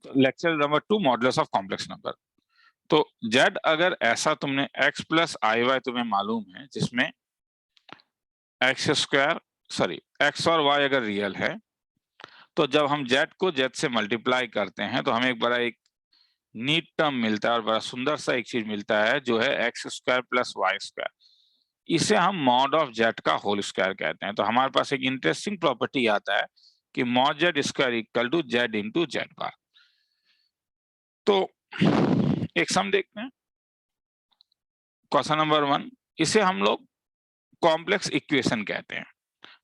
Lecture number 2 modulus of complex number. तो z अगर ऐसा तुमने x प्लस आई वाई तुम्हें मालूम है, जिसमें x स्क्वायर सॉरी x और y अगर रियल है, तो जब हम z को z से मल्टीप्लाई करते हैं तो हमें एक बड़ा एक नीट टर्म मिलता है और बड़ा सुंदर सा एक चीज मिलता है जो है x square plus y square. इसे हम मॉड ऑफ z का होल स्क्वायर कहते हैं। तो हमारे पास एक इंटरेस्टिंग प्रॉपर्टी आता है कि mod z square equal to z into z bar. तो एक सम देखते हैं, क्वेश्चन नंबर 1। इसे हम लोग कॉम्प्लेक्स इक्वेशन कहते हैं।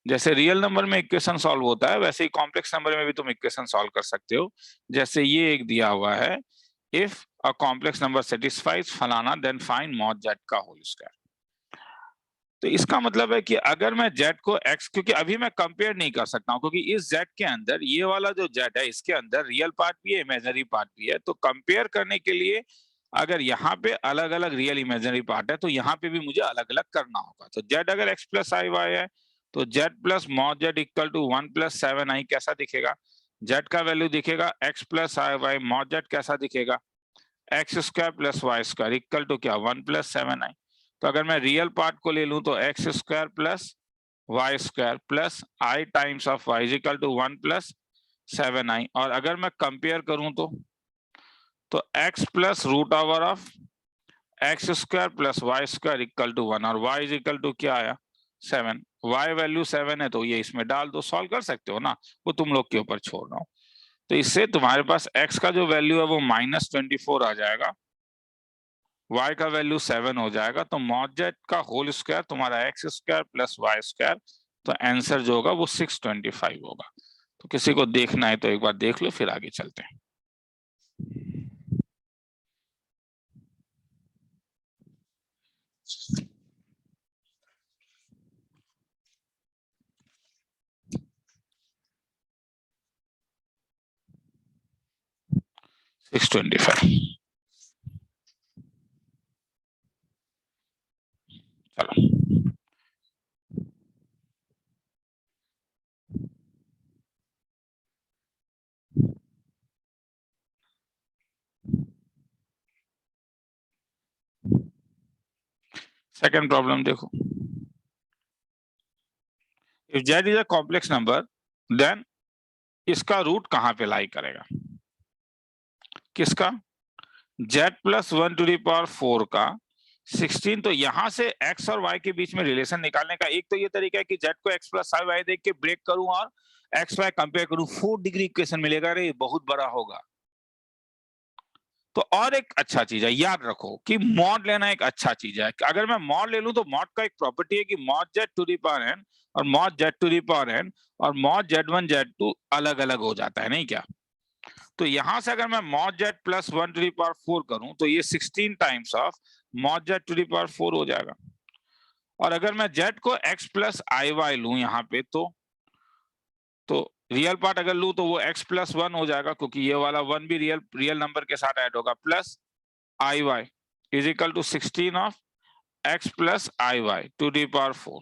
जैसे रियल नंबर में इक्वेशन सॉल्व होता है, वैसे ही कॉम्प्लेक्स नंबर में भी तुम इक्वेशन सॉल्व कर सकते हो। जैसे ये एक दिया हुआ है, if a complex number satisfies फलाना देन फाइंड मॉड z का होल स्क्वायर। तो इसका मतलब है कि अगर मैं z को x, क्योंकि अभी मैं कंपेयर नहीं कर सकता हूं, क्योंकि इस z के अंदर ये वाला जो z है इसके अंदर रियल पार्ट भी है, इमेजिनरी पार्ट भी है। तो कंपेयर करने के लिए अगर यहाँ पे अलग अलग रियल इमेजिनरी पार्ट है तो यहाँ पे भी मुझे अलग अलग करना होगा। तो z अगर x प्लस आई वाई है तो z plus mod z equal to 1 plus 7i कैसा दिखेगा? z का वैल्यू दिखेगा x plus i y, mod z कैसा दिखेगा? X square plus y square equal to क्या? 1 प्लस 7i। तो अगर मैं रियल पार्ट को ले लूं तो x square plus y square plus i times of y is equal to 1 plus 7i। और अगर मैं कंपेयर करूं तो x plus root over of x square plus y square equal to 1 और y इज इक्वल टू क्या आया? 7। y value 7 है तो ये इसमें डाल दो, सॉल्व कर सकते हो ना, वो तुम लोग के ऊपर छोड़ रहा हूं। तो इससे तुम्हारे पास x का जो वैल्यू है वो -24 आ जाएगा, y का वैल्यू 7 हो जाएगा। तो मॉड z का होल स्क्वायर तुम्हारा x square plus y square, तो आंसर जो होगा वो 625 होगा। तो किसी को देखना है तो एक बार देख लो, फिर आगे चलते हैं। सिक्स 25। चलो सेकंड प्रॉब्लम देखो। If z is a complex number then इसका रूट कहां पे लाई करेगा? किसका? z plus 1 to the power 4 का 16। तो यहां से x और y के बीच में रिलेशन निकालने का एक तो ये तरीका है कि z को x प्लस आई वाई देख के ब्रेक करूं और एक्स वाई कंपेयर करूं, 4 डिग्री इक्वेशन मिलेगा। रे बहुत बड़ा होगा। तो और एक अच्छा चीज है, याद रखो कि मॉड लेना एक अच्छा चीज है। अगर मैं मॉड ले लूं तो मॉड का एक प्रॉपर्टी है कि mod z to the power n और mod z to the power n और मॉड z1 z2 अलग अलग हो जाता है, नहीं क्या? तो यहां से अगर मैं mod z plus 1 to the power 4 करूं तो ये 16 times of mod z to the power 4 हो जाएगा। और अगर मैं z को x प्लस आई वाई लू यहाँ पे तो रियल पार्ट अगर लू तो वो x प्लस 1 हो जाएगा, क्योंकि ये वाला 1 भी रियल नंबर के साथ ऐड होगा, plus i y is equal to 16 of x plus i y to the power 4।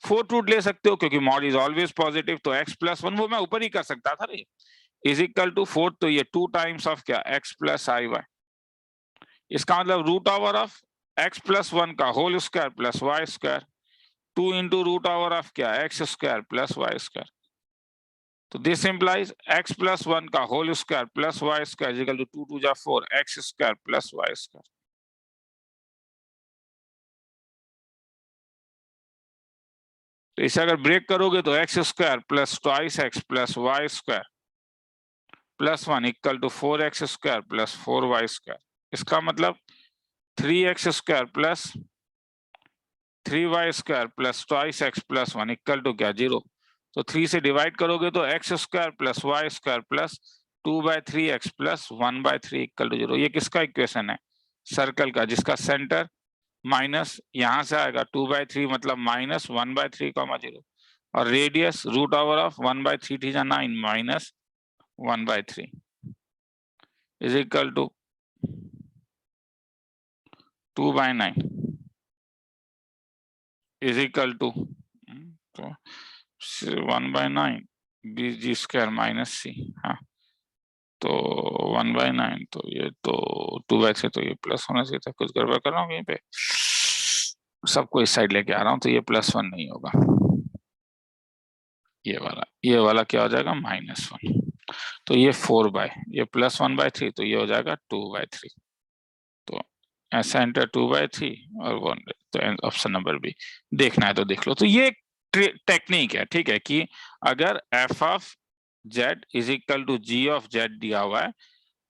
4 root ले सकते हो क्योंकि मॉड इज ऑलवेज पॉजिटिव, तो x प्लस 1 वो मैं ऊपर ही कर सकता था रे, इज इक्वल टू 4। तो ये 2 टाइम्स ऑफ क्या? x plus i y. इसका मतलब root over of x plus 1 का whole square plus y square, 2 into root over of क्या? X square plus y square. तो दिस इंप्लाइज x प्लस 1 का whole square plus y square is equal to 2 2 जा 4 x square plus y square. तो इसे अगर break करोगे तो x square plus twice x plus y square plus 1 equal to 4x square plus 4y square. इसका मतलब 3x square plus 3y square plus twice x plus 1 equal to क्या? 0। तो 3 से डिवाइड करोगे तो x square plus y square plus 2/3x plus 1/3 equal to 0। ये किसका equation है? सर्कल का, जिसका सेंटर माइनस यहां से आएगा 2/3 मतलब माइनस 1/3 कॉमा 0 और रेडियस रूट ओवर ऑफ 1/3 थी 9 minus 1/3 is equal to 2/9 is equal to 1/9 bg square minus c। हाँ, तो 1/9, तो ये तो 2/3, तो ये प्लस होना चाहिए था। कुछ गड़बड़ कर रहा हूँ यहीं पे, सबको इस साइड लेके आ रहा हूँ, तो ये +1 नहीं होगा, ये वाला क्या हो जाएगा, -1। तो ये 4/, ये +1/3, तो ये हो जाएगा 2/3। तो ऐसा एंटर 2/3 और 1, तो ऑप्शन नंबर बी। देखना है तो देख लो। तो ये टेक्निक है, ठीक है, कि अगर f of z is equal to g of z दिया हुआ है,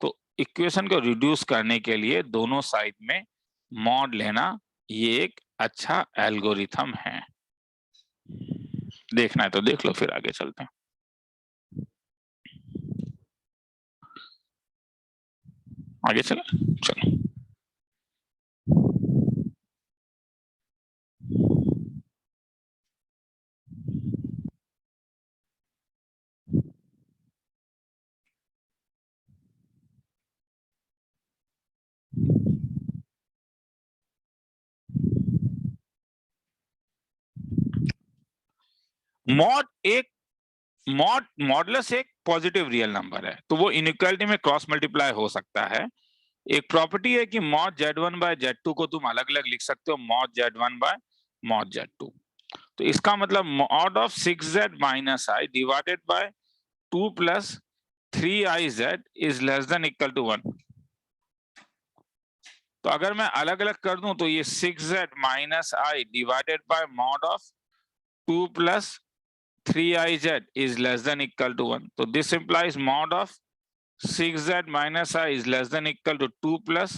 तो इक्वेशन को रिड्यूस करने के लिए दोनों साइड में मॉड लेना, ये एक अच्छा एल्गोरिथम है। देखना है तो देख लो, फिर आगे चलते हैं। आगे चले, चलो। मॉडुलस एक पॉजिटिव रियल नंबर है, तो वो इनइक्वालिटी में क्रॉस मल्टीप्लाई हो सकता है। एक प्रॉपर्टी है कि मॉड z1/z2 को तुम अलग अलग लिख सकते हो, मॉड z1/मॉड z2। तो इसका मतलब mod of 6z minus i divided by 2 plus 3iz is less than equal to 1। तो अगर मैं अलग अलग कर दूं तो ये 6z minus i divided bye mod of 2 plus 3iz is less than equal to 1. So this implies mod of 6z minus i is less than equal to 2 plus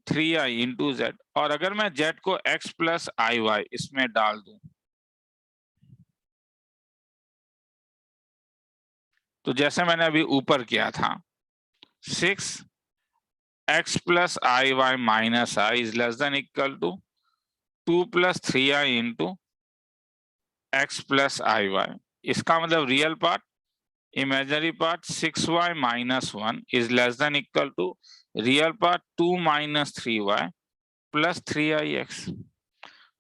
3i into z। और अगर मैं z को x plus iy इसमें डाल दूं, तो जैसे मैंने अभी ऊपर किया था, 6x plus iy minus i is less than equal to 2 plus 3i into x plus iy। इसका मतलब real part, imaginary part 6y minus 1 is less than equal to real part 2 minus 3y plus 3ix।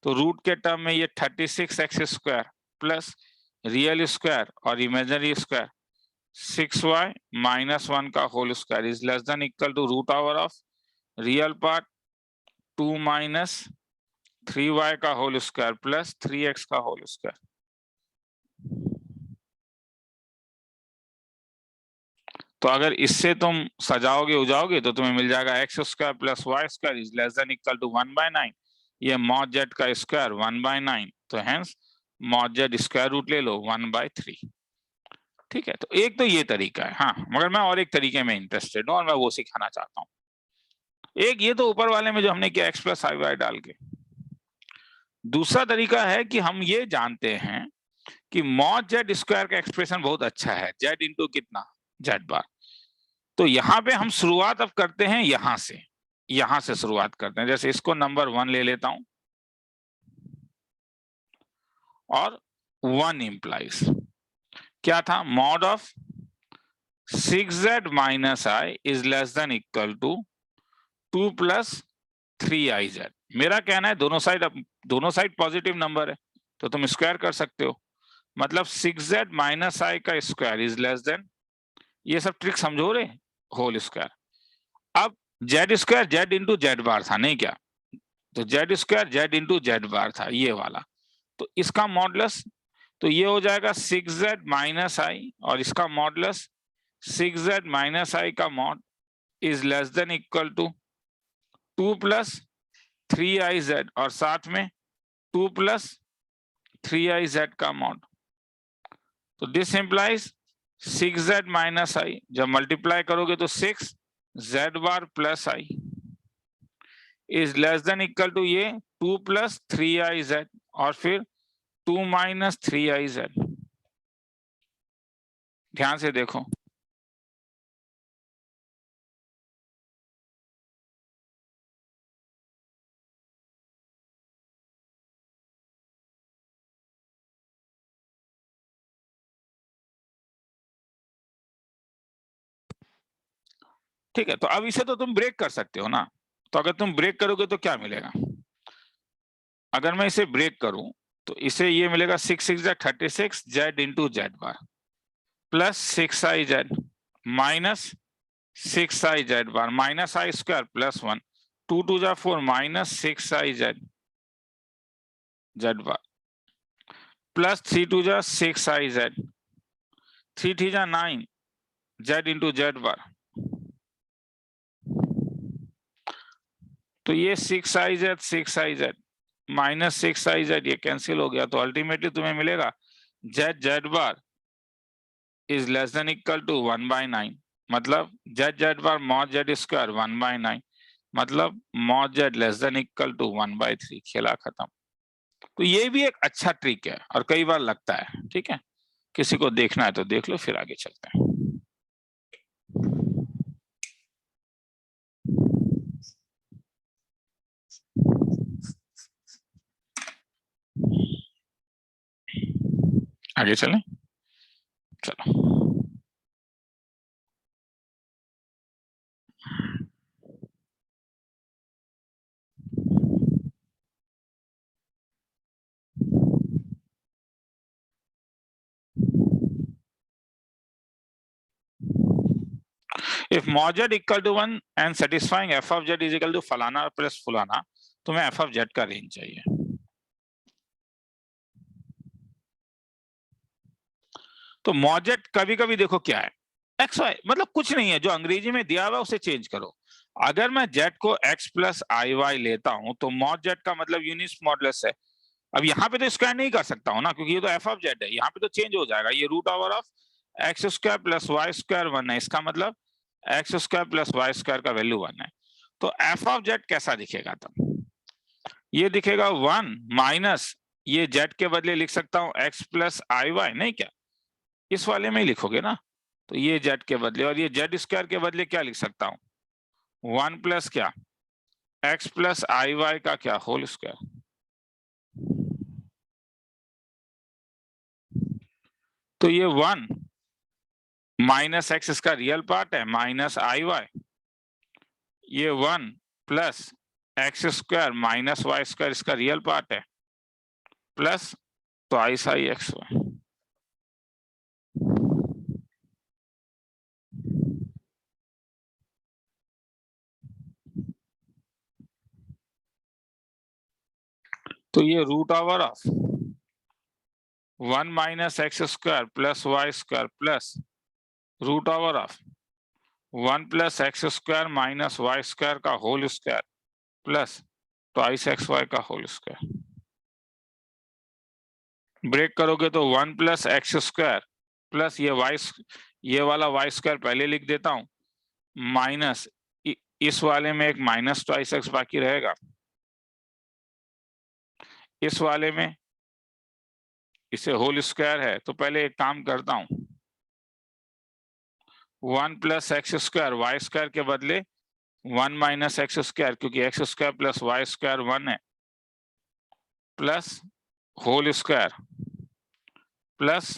तो root के term में ये 36x square plus real square और imaginary square 6y minus 1 का whole square is less than equal to root over of real part 2 minus 3y का whole square plus 3x का whole square. तो अगर इससे तुम सजाओगे उजाओगे तो तुम्हें मिल जाएगा x² plus y² is less than equal to 1/9। ये मॉड z का स्क्वायर 1/9, तो hence mod z square root ले लो 1/3। ठीक है, तो एक तो ये तरीका है। हाँ, मगर मैं और एक तरीके में इंटरेस्टेड हूँ और मैं वो सिखाना चाहता हूँ। एक ये तो ऊपर वाले में जो हमने किया x प्लस iy डाल के। दूसरा तरीका है कि हम ये जानते हैं कि मॉड z स्क्वायर का एक्सप्रेशन बहुत अच्छा है, z इंटू कितना, z बार। तो यहां पे हम शुरुआत अब करते हैं यहां से शुरुआत करते हैं। जैसे इसको नंबर 1 ले लेता हूं और 1 इंप्लाइज क्या था, mod of 6z minus i is less than equal to 2 plus 3iz। मेरा कहना है दोनों साइड पॉजिटिव नंबर है, तो तुम स्क्वायर कर सकते हो। मतलब 6z माइनस i का स्क्वायर इज लेस देन, ये सब ट्रिक समझो रे, होल स्क्वायर। अब z square z into z bar था, नहीं क्या, तो z square z into z bar था ये वाला। तो इसका मॉडुलस तो ये हो जाएगा 6z माइनस i, और इसका मॉडुलस 6z माइनस i का mod is less than equal to 2 plus 3iz और साथ में 2 प्लस 3iz का मॉड। तो this implies 6z minus i जब मल्टीप्लाई करोगे तो 6z bar plus i is less than equal to ये 2 प्लस 3iz और फिर 2 माइनस 3iz। ध्यान से देखो, ठीक है। तो अब इसे तो तुम ब्रेक कर सकते हो ना, तो अगर तुम ब्रेक करोगे तो क्या मिलेगा, अगर मैं इसे ब्रेक करूं तो इसे ये मिलेगा 6 6 36 z इंटू जेड बार plus 6iz minus 6i z bar minus आई स्क्वायर प्लस 1, 2 2 जा 4 minus 6i z bar plus 3 2 जा 6i z, 3 3 जा 9 z इंटू z bar। तो ये 6i z minus 6i z ये कैंसिल हो गया, तो अल्टीमेटली तुम्हें मिलेगा z bar is less than equal to 1/9, मतलब z bar mod z square 1/9, मतलब mod z less than equal to 1/3। खेला खत्म। तो ये भी एक अच्छा ट्रिक है और कई बार लगता है, ठीक है। किसी को देखना है तो देख लो, फिर आगे चलते हैं। आगे चलें, चलो। If mod z equal to 1 and satisfying f of z is equal to फलाना प्लस फलाना, तो मैं f of z का रेंज चाहिए। तो mod z कभी कभी देखो क्या है, एक्स वाई, मतलब कुछ नहीं है, जो अंग्रेजी में दिया हुआ उसे चेंज करो। अगर मैं z को x प्लस आई वाई लेता हूं तो mod z का मतलब यूनिट मॉडुलस है। अब यहाँ पे तो स्क्वायर नहीं कर सकता हूँ ना, क्योंकि ये तो f ऑफ z है, यहाँ पे तो चेंज हो जाएगा, ये root over of x square plus y square 1 है, इसका मतलब x square plus y square का वैल्यू 1 है। तो f ऑफ z कैसा दिखेगा तब? ये दिखेगा 1 माइनस, ये z के बदले लिख सकता हूँ x प्लस आई वाई, नहीं क्या? इस वाले में ही लिखोगे ना, तो ये z के बदले, और ये z स्क्वायर के बदले क्या लिख सकता हूँ? 1 प्लस क्या, x प्लस आई वाई का क्या होल स्क्वायर। तो ये 1 माइनस एक्स इसका रियल पार्ट है, माइनस आई वाई, ये 1 plus x square minus y square इसका रियल पार्ट है, plus twice i x y. तो ये root over of 1 minus x square plus y square plus root over of 1 plus x square minus y square का whole square plus twice x y का whole square. Break करोगे तो 1 plus x square plus ये वाला Y square पहले लिख देता हूं, माइनस इस वाले में एक माइनस ट्वाइस एक्स बाकी रहेगा, इस वाले में इसे होल स्क्वायर है, तो पहले एक काम करता हूं, 1 plus x square y square के बदले 1 माइनस एक्स स्क्वायर, क्योंकि x square plus y square 1 है, plus whole square plus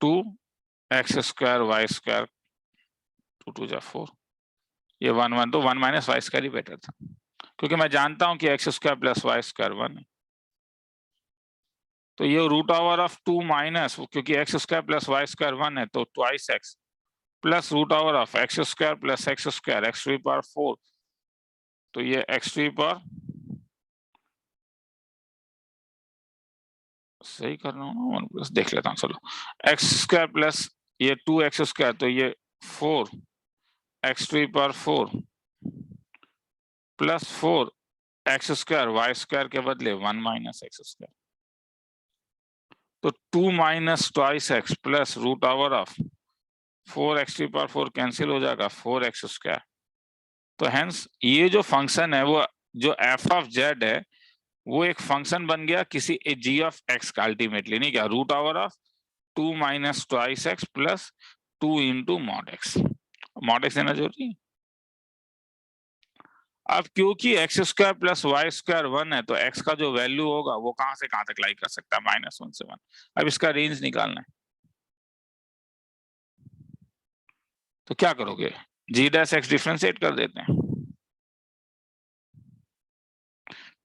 2 x square y square, 2 2 जा 4, ये 1 1, तो 1 माइनस वाई स्क्वायर ही बेटर था, क्योंकि मैं जानता हूं कि x square plus y square 1 है। तो ये रूट ओवर ऑफ 2 माइनस, क्योंकि x square plus y square 1 है, तो twice x plus root over of x square plus x square x to the power 4, तो ये एक्स टू द पावर, सही कर रहा हूँ ना, 1 प्लस देख लेता हूँ, चलो, एक्स स्क्वायर प्लस ये 2 एक्स स्क्वायर, तो ये 4 x to the power 4 plus 4 x square y square के बदले 1 माइनस एक्स स्क्वायर, तो 2 minus twice x plus root over of 4 x to the power 4 cancel हो जाएगा, 4 एक्स स्क्वायर। तो hence ये जो फंक्शन है वो जो एफ ऑफ जेड है वो एक फंक्शन बन गया किसी जी ऑफ एक्स का, अल्टीमेटली, नहीं क्या, root over of 2 minus twice x plus 2 into mod x. Mod x देना जरूरी है। अब क्योंकि x square plus y square 1 है, तो एक्स का जो वैल्यू होगा वो कहां से कहां तक लाई कर सकता है, -1 से 1। अब इसका रेंज निकालना है, तो क्या करोगे, जी डैश एक्स डिफ्रेंशिएट कर देते हैं,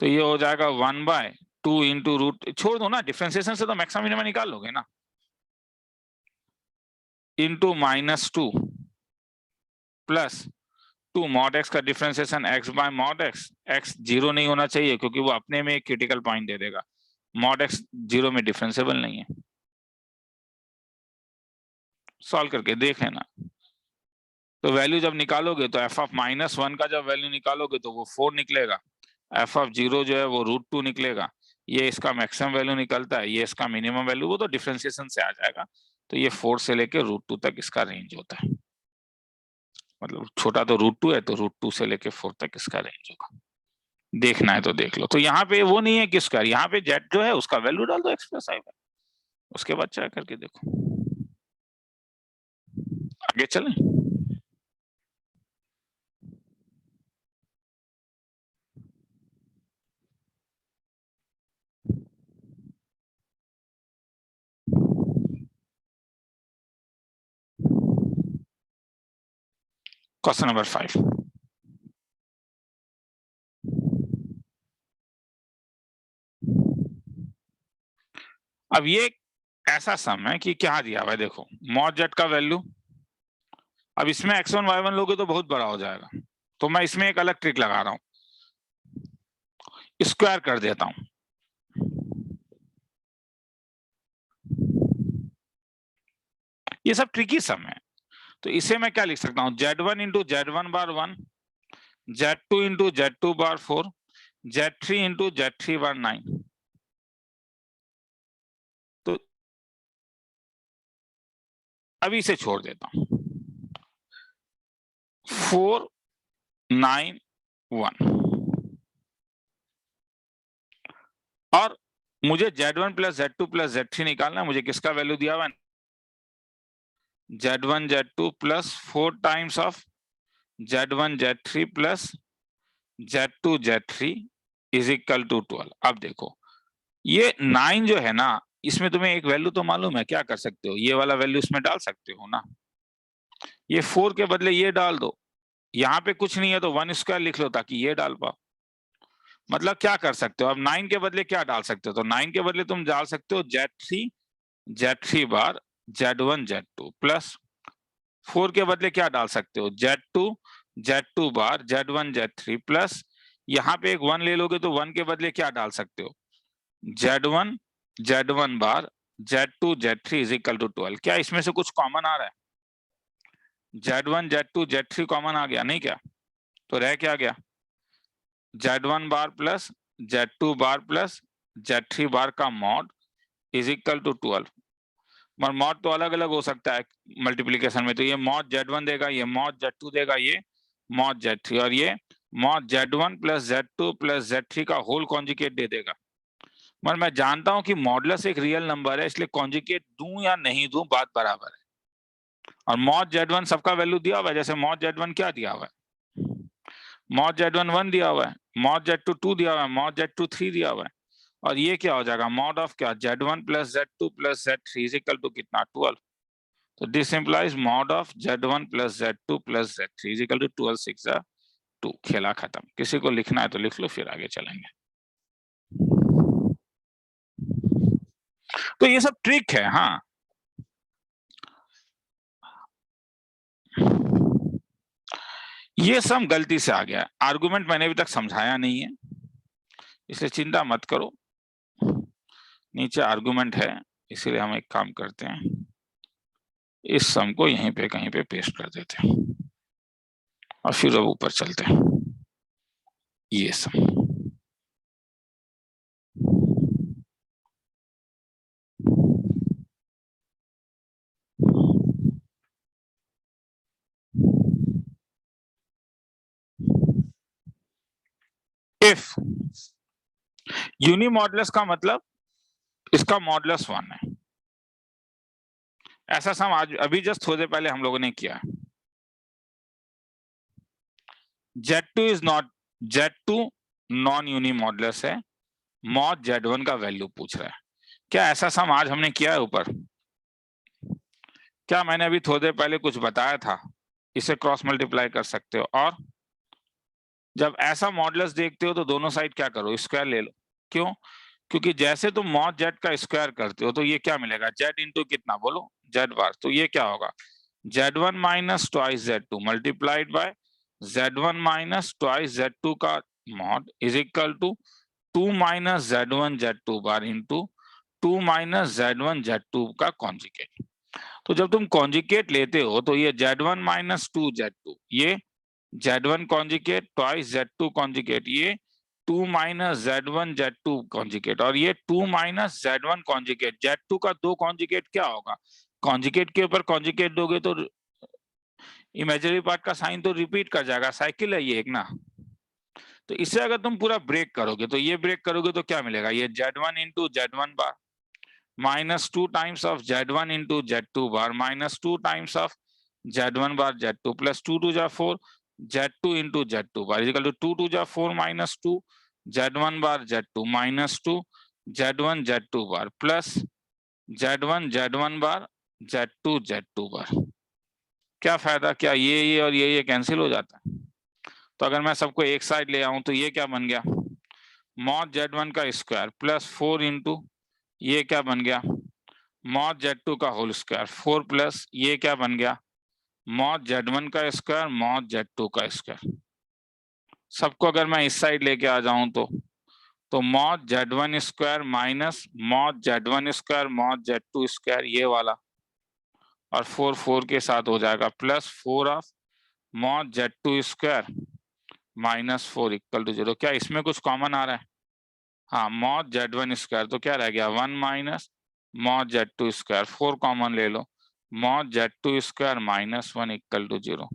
तो ये हो जाएगा 1/2 इंटू रूट, छोड़ दो ना, डिफ्रेंसिएशन से तो मैक्सिमम मिनिमम निकाल लोगे ना, इंटू -2 प्लस 2 मॉड x का differentiation x bye mod x, x 0 नहीं होना चाहिए क्योंकि वो अपने में एक क्रिटिकल पॉइंट दे देगा, मॉड x 0 में डिफरेंशिएबल नहीं है। सॉल्व करके देख लेना। तो वैल्यू जब निकालोगे तो f ऑफ -1 का जब वैल्यू निकालोगे तो वो 4 निकलेगा, f ऑफ 0 जो है वो √2 निकलेगा, ये इसका मैक्सिमम वैल्यू निकलता है, ये इसका मिनिमम वैल्यू, वो तो डिफरेंशिएशन से आ जाएगा। तो ये 4 से लेके √2 तक इसका रेंज होता है, मतलब छोटा तो √2 है, तो √2 से लेके 4 तक इसका रेंज होगा। देखना है तो देख लो। तो यहाँ पे वो नहीं है कि स्क्वायर, यहाँ पे z जो है उसका वैल्यू डाल दो x प्लस i, उसके बाद ट्राई करके देखो। आगे चलें। Question number 5। अब ये ऐसा सम है कि क्या दिया हुआ है, देखो मॉड z का वैल्यू, अब इसमें x1 y1 लोगे तो बहुत बड़ा हो जाएगा, तो मैं इसमें एक अलग ट्रिक लगा रहा हूं, स्क्वायर कर देता हूं। ये सब ट्रिकी सम है, तो इसे मैं क्या लिख सकता हूं, z1 इंटू z1 बार 1, z2 इंटू z2 बार 4, z3 इंटू z3 बार 9। तो अभी इसे छोड़ देता हूं, 4 9 1, और मुझे z1 plus z2 plus z3 निकालना है। मुझे किसका वैल्यू दिया हुआ है, z1 z2 plus 4 times of z1 z3 plus z2 z3 is equal to 12। अब देखो ये 9 जो है ना, इसमें तुम्हें एक वैल्यू तो मालूम है, क्या कर सकते हो, ये वाला वैल्यू इसमें डाल सकते हो ना, ये 4 के बदले ये डाल दो, यहाँ पे कुछ नहीं है तो 1 स्क्वायर लिख लो ताकि ये डाल पाओ। मतलब क्या कर सकते हो, अब 9 के बदले क्या डाल सकते हो, तो 9 के बदले तुम डाल सकते हो z3 बार z1 z2 प्लस 4 के बदले क्या डाल सकते हो, z2 बार z1 z3 प्लस यहाँ पे एक 1 ले लोगे तो 1 के बदले क्या डाल सकते हो, z1 bar z2 z3 is equal to 12। क्या इसमें से कुछ कॉमन आ रहा है, z1 z2 z3 कॉमन आ गया नहीं क्या, तो रह क्या गया, z1 बार प्लस z2 बार प्लस z3 बार का मॉड इज इक्वल टू 12। मगर मॉड तो अलग अलग हो सकता है मल्टीप्लीकेशन में, तो ये मॉड z1 देगा, ये मॉड z2 देगा, ये मॉड z3, और ये mod z1 plus z2 plus z3 का होल कॉन्जुगेट दे देगा। मगर मैं जानता हूं कि मॉडुलस एक रियल नंबर है, इसलिए कॉन्जुगेट दूं या नहीं दूं बात बराबर है। और मॉड z1 सबका वैल्यू दिया हुआ है, जैसे मॉड z1 क्या दिया हुआ है, मॉड z1 1 दिया हुआ है, मॉड z2 2 दिया हुआ है, मॉड z2 3 दिया हुआ है, और ये क्या हो जाएगा, मॉड ऑफ क्या, z1 plus z2 plus z3 is equal to कितना, 12। तो this implies mod of z1 plus z2 plus z3 is equal to 12 6 2। खेला खत्म। किसी को लिखना है तो लिख लो, फिर आगे चलेंगे। तो ये सब ट्रिक है। हाँ, ये सब गलती से आ गया, आर्गुमेंट मैंने अभी तक समझाया नहीं है, इसलिए चिंता मत करो, नीचे आर्गुमेंट है, इसीलिए हम एक काम करते हैं, इस सम को यहीं पे कहीं पे पेस्ट कर देते हैं और फिर अब ऊपर चलते हैं। ये सम इफ यूनिमॉडुलस का मतलब इसका मॉडुलस 1 है, ऐसा सम आज अभी जस्ट थोड़ी देर पहले हम लोगों ने किया। Z2 is not, Z2 non यूनिमॉडुलस है, मॉड Z1 का वैल्यू पूछ रहा है। क्या ऐसा सम आज हमने किया है ऊपर, क्या मैंने अभी थोड़ी देर पहले कुछ बताया था, इसे क्रॉस मल्टीप्लाई कर सकते हो, और जब ऐसा मॉडुलस देखते हो तो दोनों साइड क्या करो, स्क्वायर ले लो। क्यों, क्योंकि जैसे तुम मॉड z का स्क्वायर करते हो तो ये क्या मिलेगा, z इंटू कितना बोलो, z बार, तो ये क्या होगा, Z1 minus twice Z2 multiplied by Z1 minus twice Z2 का mod is equal to 2 minus Z1 Z2 bar into 2 minus Z1 Z2 का कॉन्जुगेट। तो जब तुम कॉन्जुगेट लेते हो तो ये Z1 माइनस 2 Z2, ये Z1 conjugate twice Z2 conjugate, ये 2 माइनस Z1 Z2 कॉन्जुगेट, और ये 2 माइनस Z1 कॉन्जुगेट। Z2 का 2 कॉन्जुगेट क्या होगा? कॉन्जुगेट के ऊपर कॉन्जुगेट दोगे तो इमेजिनरी पार्ट का साइन तो रिपीट कर जाएगा, साइकिल है ये एक ना। तो इसे अगर तुम पूरा ब्रेक करोगे तो ये ब्रेक करोगे तो क्या मिलेगा? ये Z1 into Z1 bar minus 2 times of Z1 into Z2 bar minus 2 times of Z1 bar Z2 plus 2 2 जा 4 Z2 into Z2 bar equal to 2 2 जा 4 माइनस 2 Z1 बार Z2 माइनस 2 Z1 Z2 बार plus Z1 Z1 बार Z2 Z2 बार। क्या फायदा? क्या ये और ये cancel हो जाता है। तो अगर मैं सबको एक साइड ले आऊं तो ये क्या बन गया? मॉड Z1 का स्क्वायर प्लस 4 इंटू ये क्या बन गया? मॉड Z2 का होल स्क्वायर 4 प्लस ये क्या बन गया? मॉड Z1 का स्क्वायर मॉड Z2 का स्क्वायर। सबको अगर मैं इस साइड लेके आ जाऊं तो mod Z1 square minus mod Z1 square mod Z2 square ये वाला, और 4 4 के साथ हो जाएगा plus 4 of mod Z2 square minus 4 equal to 0। क्या इसमें कुछ कॉमन आ रहा है? हाँ, मॉड Z1 स्क्वायर तो क्या रह गया? 1 minus mod Z2 square, 4 common ले लो, mod Z2 square minus 1 equal to 0।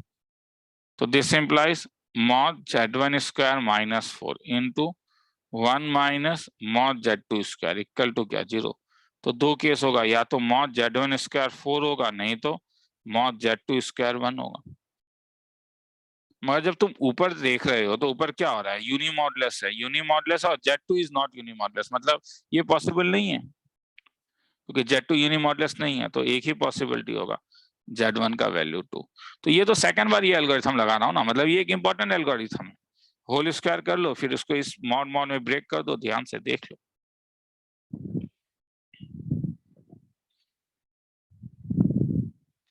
तो this implies mod Z1 square minus 4 into 1 minus mod Z2 square equal to क्या? 0। तो दो केस होगा, या तो मॉड Z1 स्क्वायर 4 होगा, नहीं तो मॉड Z2 स्क्वायर 1 होगा। मगर जब तुम ऊपर देख रहे हो तो ऊपर क्या हो रहा है? यूनिमॉडुलस है, यूनिमॉडुलस और Z2 इज नॉट यूनिमॉडुलस, मतलब ये पॉसिबल नहीं है क्योंकि Z2 यूनिमॉडुलस नहीं है, तो एक ही पॉसिबिलिटी होगा Z1 का वैल्यू 2। तो ये तो सेकंड बार ये एल्गोरिथम लगा रहा हूं ना, मतलब ये एक इंपॉर्टेंट एल्गोरिथम है। होल स्क्वायर कर लो, फिर उसको इस मॉड मॉड में ब्रेक कर दो, ध्यान से देख लो।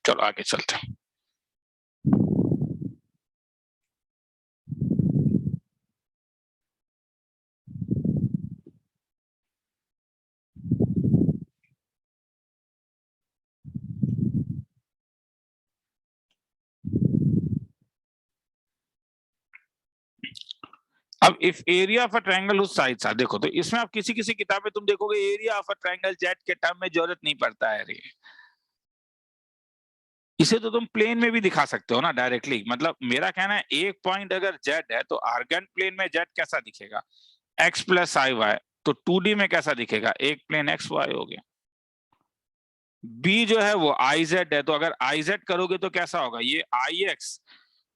चलो आगे चलते हैं। अब if area of a triangle उस साइड सा देखो, तो इसमें आप किसी किसी किताब में तुम देखोगे area of a triangle Z के टर्म में जरूरत नहीं पड़ता है। इसे तो तुम प्लेन में भी दिखा सकते हो ना डायरेक्टली। मतलब मेरा कहना है एक पॉइंट अगर जेड है तो आर्गेंट प्लेन में जेड कैसा दिखेगा? X plus i Y. तो 2D में कैसा दिखेगा? एक प्लेन एक्स वाई हो गया। बी जो है वो आई जेड है, तो अगर आई जेड करोगे तो कैसा होगा? ये आई एक्स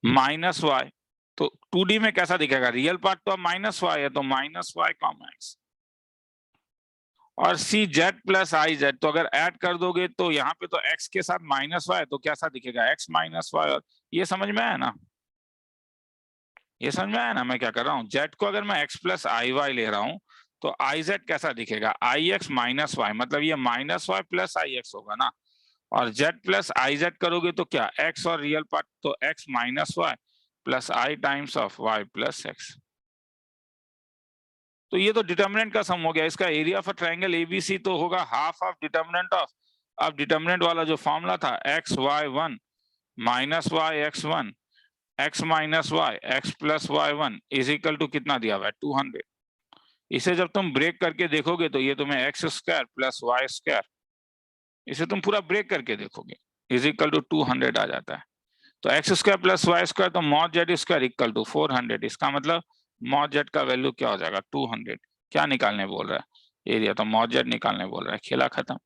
माइनस वाई। तो 2D में कैसा दिखेगा? रियल पार्ट तो माइनस वाई है, तो माइनस वाई कॉमा एक्स। और सी जेड प्लस आई जेड, तो अगर ऐड कर दोगे तो यहाँ पे तो एक्स के साथ माइनस वाई, तो कैसा दिखेगा? X minus y. और ये समझ में आया ना? ये समझ में आया ना मैं क्या कर रहा हूँ? जेड को अगर मैं एक्स प्लस आई वाई ले रहा हूँ तो आई जेड कैसा दिखेगा? आई एक्स माइनस वाई, मतलब ये माइनस वाई प्लस आई एक्स होगा ना। और जेड प्लस आई जेड करोगे तो क्या? एक्स और रियल पार्ट तो x minus y plus i times of y plus x. तो ये तो डिटर्मिनेंट का सम हो गया। इसका एरिया ऑफ ट्रायंगल एबीसी तो होगा हाफ ऑफ डिटर्मिनेंट ऑफ। अब डिटर्मिनेंट वाला जो फॉर्मूला था x y one minus y x one x minus y x plus y one is equal to कितना दिया हुआ है? 200। इसे जब तुम ब्रेक करके देखोगे तो ये तुम्हें x square plus y square, इसे तुम पूरा ब्रेक करके देखोगे, इज इक्वल टू 200 आ जाता है। तो x square plus y square तो mod z square equal to 400। इसका मतलब मॉड जेड का वैल्यू क्या हो जाएगा? 200। क्या निकालने बोल रहा है? एरिया। तो मॉड जेड निकालने बोल रहा है, खेला खत्म।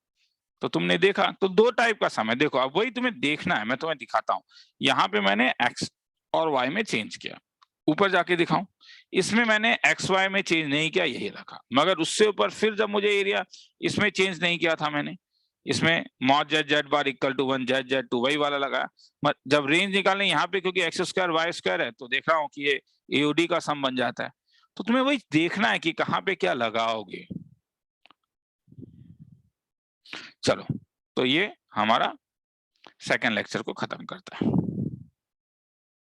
तो तुमने देखा, तो दो टाइप का सम है। देखो अब वही तुम्हें देखना है, मैं तुम्हें दिखाता हूँ। यहाँ पे मैंने एक्स और वाई में चेंज किया, ऊपर जाके दिखाऊं। इसमें मैंने एक्स वाई में चेंज नहीं किया, यही रखा। मगर उससे ऊपर फिर जब मुझे एरिया, इसमें चेंज नहीं किया था मैंने, इसमें mod z z bar equal to 1 z z two वही वाला लगाया। जब रेंज निकालने यहाँ पे क्योंकि एक्स स्क्वायर वाई स्क्वायर है, तो देख रहा हूँ कि ये एओडी का सम बन जाता है। तो तुम्हें वही देखना है कि कहाँ पे क्या लगाओगे। चलो, तो ये हमारा सेकंड लेक्चर को खत्म करते हैं।